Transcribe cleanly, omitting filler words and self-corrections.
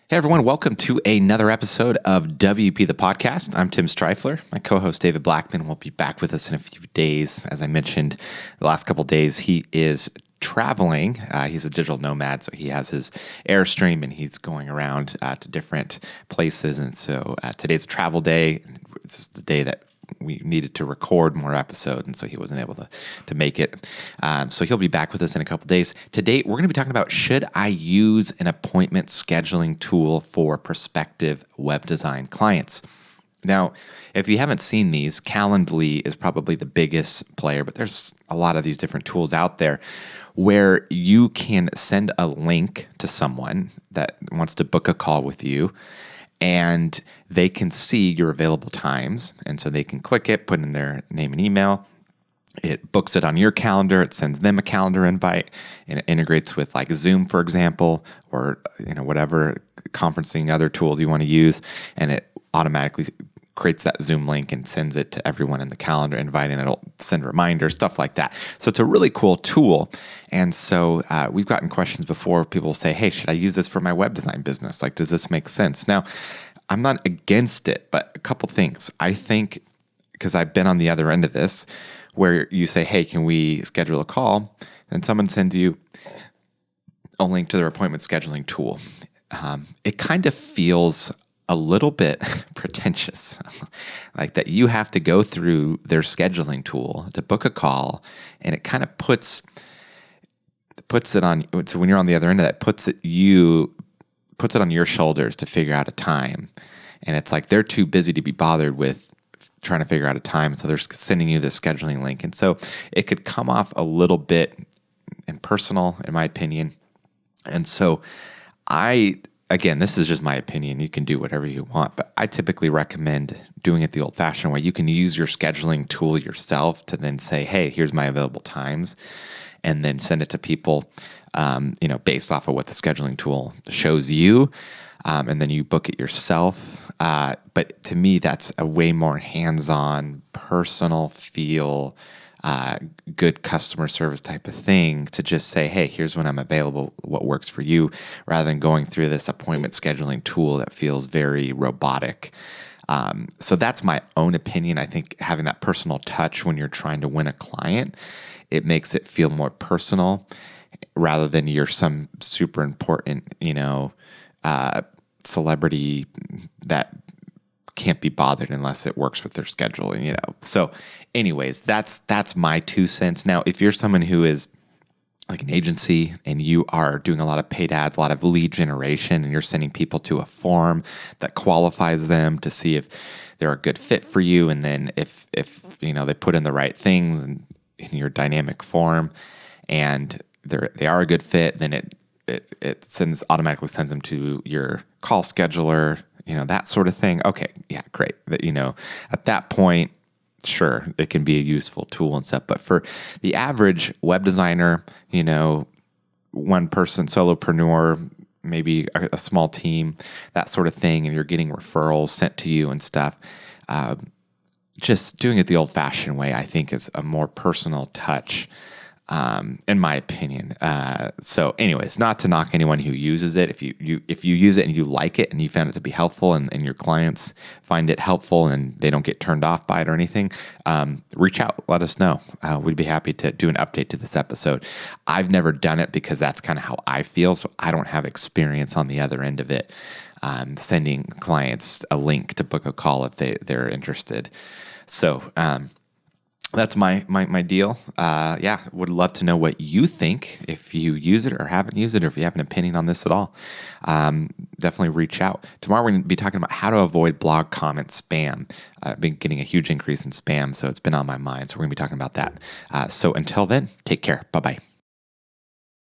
Hey everyone, welcome to another episode of WP the Podcast. I'm Tim Streifler. My co-host David Blackman will be back with us in a few days. As I mentioned, the last couple of days he is traveling. He's a digital nomad, so he has his Airstream and he's going around to different places. And so today's a travel day. It's the day that we needed to record more episodes, and so he wasn't able to make it. So he'll be back with us in a couple days. Today, we're going to be talking about, should I use an appointment scheduling tool for prospective web design clients? Now, if you haven't seen these, Calendly is probably the biggest player, but there's a lot of these different tools out there where you can send a link to someone that wants to book a call with you, and they can see your available times. And so they can click it, put in their name and email. It books it on your calendar. It sends them a calendar invite, and it integrates with like Zoom, for example, or whatever conferencing other tools you want to use. And it automatically creates that Zoom link and sends it to everyone in the calendar invite, and it'll send reminders, stuff like that. So it's a really cool tool. And so we've gotten questions before. People say, hey, should I use this for my web design business? Like, does this make sense? Now, I'm not against it, but a couple things. I think, because I've been on the other end of this, where you say, hey, can we schedule a call? And someone sends you a link to their appointment scheduling tool. It kind of feels a little bit pretentious, like that you have to go through their scheduling tool to book a call, and it kind of puts it on. So when you're on the other end of that, puts it on your shoulders to figure out a time, and it's like they're too busy to be bothered with trying to figure out a time, so they're sending you the scheduling link, and so it could come off a little bit impersonal, in my opinion, and so Again, this is just my opinion. You can do whatever you want, but I typically recommend doing it the old-fashioned way. You can use your scheduling tool yourself to then say, hey, here's my available times, and then send it to people, based off of what the scheduling tool shows you, and then you book it yourself. But to me, that's a way more hands-on, personal feel, good customer service type of thing to just say, hey, here's when I'm available, what works for you, rather than going through this appointment scheduling tool that feels very robotic. So that's my own opinion. I think having that personal touch when you're trying to win a client, it makes it feel more personal rather than you're some super important, celebrity that can't be bothered unless it works with their schedule, So anyways, that's my 2 cents. Now, if you're someone who is like an agency and you are doing a lot of paid ads, a lot of lead generation, and you're sending people to a form that qualifies them to see if they're a good fit for you, and then if they put in the right things in your dynamic form and they are a good fit, then it automatically sends them to your call scheduler, that sort of thing. Okay, yeah, great. At that point, sure, it can be a useful tool and stuff. But for the average web designer, one person, solopreneur, maybe a small team, that sort of thing, and you're getting referrals sent to you and stuff, just doing it the old-fashioned way, I think, is a more personal touch, in my opinion. So anyways, not to knock anyone who uses it. If you use it and you like it and you found it to be helpful, and your clients find it helpful and they don't get turned off by it or anything, reach out, let us know. We'd be happy to do an update to this episode. I've never done it because that's kind of how I feel, so I don't have experience on the other end of it, sending clients a link to book a call if they're interested. So that's my deal. Would love to know what you think, if you use it or haven't used it, or if you have an opinion on this at all. Definitely reach out. Tomorrow we're going to be talking about how to avoid blog comment spam. I've been getting a huge increase in spam, so it's been on my mind. So we're going to be talking about that. So until then, take care. Bye-bye.